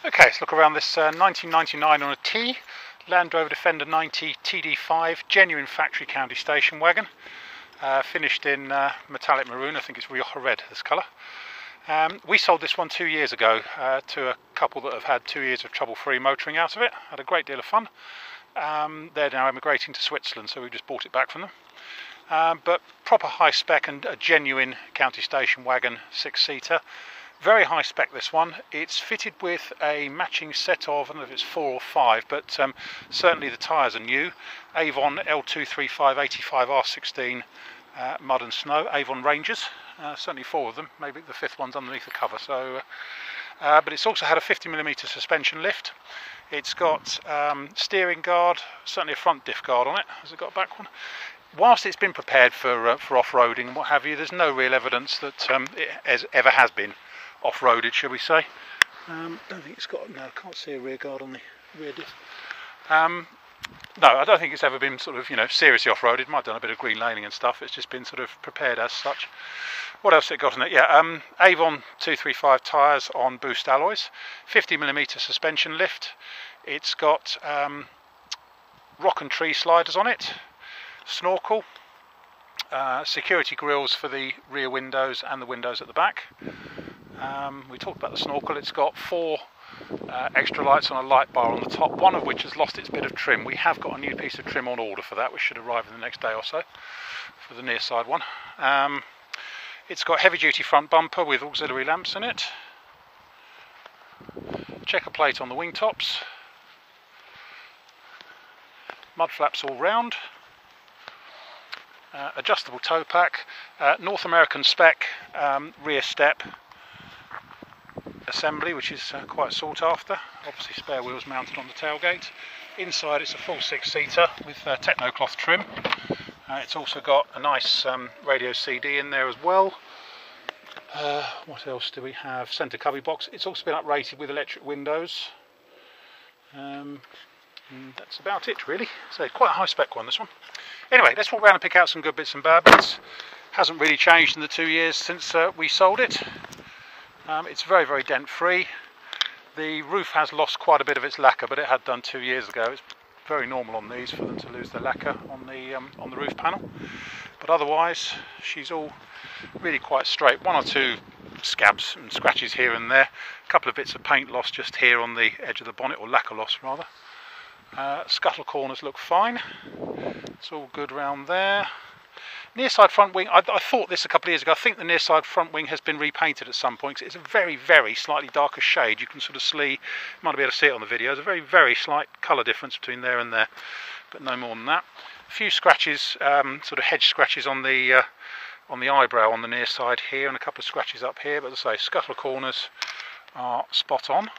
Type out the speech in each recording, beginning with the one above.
Okay, let's look around this 1999 on a T, Land Rover Defender 90 TD5, genuine factory county station wagon, finished in metallic maroon. I think it's Rioja red, this colour. We sold this one 2 years ago to a couple that have had 2 years of trouble-free motoring out of it. Had a great deal of fun. They're now emigrating to Switzerland, so we just bought it back from them. But proper high spec and a genuine county station wagon, 6-seater. Very high spec, this one. It's fitted with a matching set of, I don't know if it's 4 or 5, but certainly the tyres are new. Avon L235 85 R16 mud and snow, Avon Rangers, certainly 4 of them, maybe the 5th one's underneath the cover. So, but it's also had a 50mm suspension lift. It's got steering guard, certainly a front diff guard on it. Has it got a back one? Whilst it's been prepared for off-roading and what have you, there's no real evidence that it ever has been off-roaded, shall we say. Don't think it's got, no, I can't see a rear guard on the rear diff. No, I don't think it's ever been sort of, seriously off-roaded. Might have done a bit of green laning and stuff. It's just been sort of prepared as such. What else it got in it? Yeah, Avon 235 tyres on boost alloys, 50mm suspension lift. It's got rock and tree sliders on it, snorkel, security grills for the rear windows and the windows at the back. We talked about the snorkel. It's got 4 extra lights on a light bar on the top, one of which has lost its bit of trim. We have got a new piece of trim on order for that, which should arrive in the next day or so, for the Nearside one. It's got heavy duty front bumper with auxiliary lamps in it, checker plate on the wing tops, mud flaps all round, adjustable tow pack, North American spec rear step assembly, which is quite sought after. Obviously spare wheels mounted on the tailgate. Inside it's a full 6-seater with techno-cloth trim. It's also got a nice radio CD in there as well. What else do we have? Centre cubby box. It's also been uprated with electric windows. And that's about it really. So quite a high spec one, this one. Anyway, let's walk around and pick out some good bits and bad bits. Hasn't really changed in the 2 years since we sold it. It's very, very dent free. The roof has lost quite a bit of its lacquer, but it had done 2 years ago. It's very normal on these for them to lose the lacquer on the roof panel. But otherwise, she's all really quite straight. 1 or 2 scabs and scratches here and there. A couple of bits of paint loss just here on the edge of the bonnet, or lacquer loss rather. Scuttle corners look fine. It's all good round there. Nearside front wing, I thought this a couple of years ago. I think the Nearside front wing has been repainted at some point. It's a very, very slightly darker shade. You can sort of see, you might be able to see it on the video. There's a very, very slight colour difference between there and there, but no more than that. A few scratches, sort of hedge scratches on the eyebrow on the near side here, and a couple of scratches up here. But as I say, scuttle corners are spot on.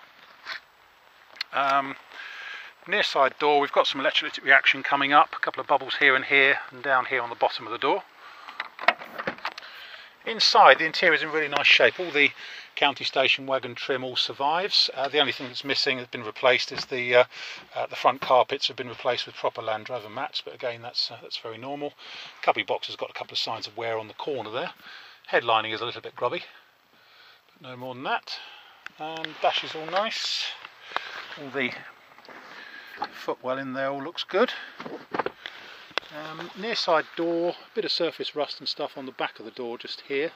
Near side door, we've got some electrolytic reaction coming up, a couple of bubbles here and down here on the bottom of the door. Inside, the interior is in really nice shape. All the county station wagon trim all survives. The only thing that's missing, has been replaced, is the front carpets have been replaced with proper Land Rover mats, but again that's very normal. Cubby box has got a couple of signs of wear on the corner there. Headlining is a little bit grubby, but no more than that. Dash is all nice. All the footwell in there all looks good. Near side door, a bit of surface rust and stuff on the back of the door just here,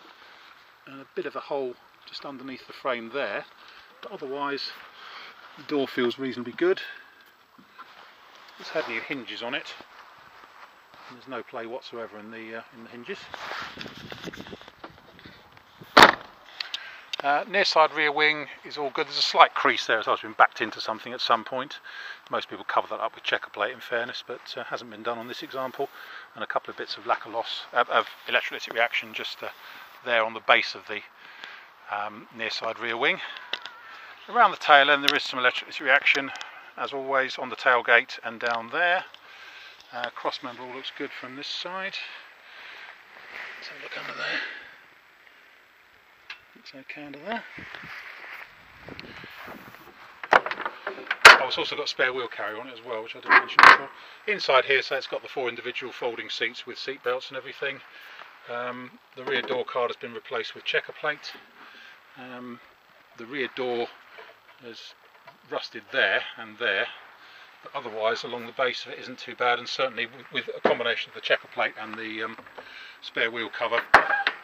and a bit of a hole just underneath the frame there, but otherwise the door feels reasonably good. It's had new hinges on it, and there's no play whatsoever in the hinges. Near side rear wing is all good. There's a slight crease there as well. It's been backed into something at some point. Most people cover that up with checker plate in fairness, but hasn't been done on this example. And a couple of bits of lacquer loss, of electrolytic reaction just there on the base of the near side rear wing. Around the tail end there is some electrolytic reaction, as always, on the tailgate and down there. Cross member all looks good from this side. Let's have a look under there. It's okay under there. Oh, it's also got spare wheel carrier on it as well, which I didn't mention before. Inside here, so it's got the 4 individual folding seats with seat belts and everything. The rear door card has been replaced with checker plate. The rear door has rusted there and there, but otherwise along the base of it isn't too bad, and certainly with a combination of the checker plate and the spare wheel cover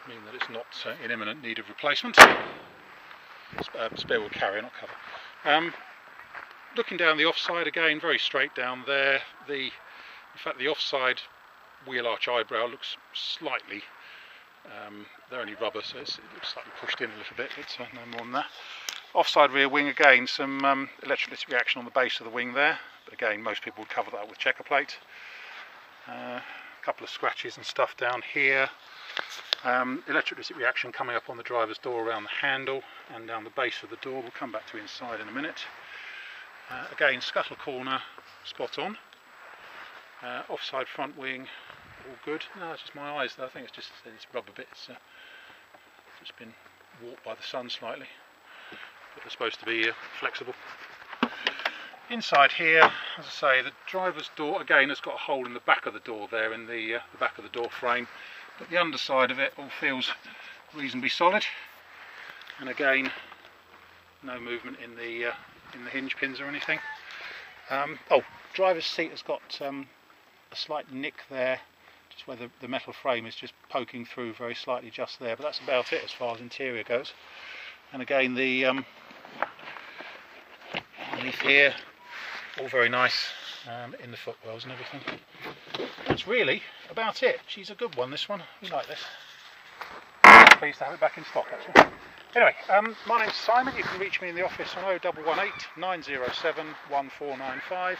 mean that it's not in imminent need of replacement. Spare wheel carrier, not cover. Looking down the offside again, very straight down there. In fact the offside wheel arch eyebrow looks slightly, they're only rubber, so it looks slightly pushed in a little bit, but no more than that. Offside rear wing again, some electrolytic reaction on the base of the wing there, but again most people would cover that with checker plate. A couple of scratches and stuff down here. Electrolytic reaction coming up on the driver's door around the handle and down the base of the door. We'll come back to inside in a minute. Again, scuttle corner spot on. Offside front wing, all good. No, it's just my eyes though. I think it's just this rubber bit. It's just been warped by the sun slightly, but they're supposed to be flexible. Inside here, as I say, the driver's door again has got a hole in the back of the door there, in the back of the door frame, but the underside of it all feels reasonably solid. And again, no movement in the hinge pins or anything. Oh, driver's seat has got a slight nick there, just where the metal frame is just poking through very slightly just there, but that's about it as far as interior goes. And again, the underneath here, all very nice in the footwells and everything. That's really about it. She's a good one, this one. We like this. Pleased to have it back in stock, actually. Anyway, my name's Simon. You can reach me in the office on 0118 907 1495,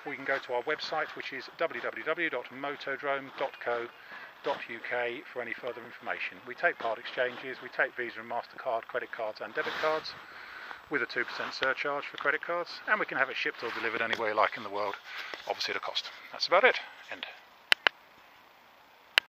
or you can go to our website, which is www.motodrome.co.uk for any further information. We take part exchanges, we take Visa and MasterCard, credit cards and debit cards, with a 2% surcharge for credit cards, and we can have it shipped or delivered anywhere you like in the world, obviously at a cost. That's about it. End.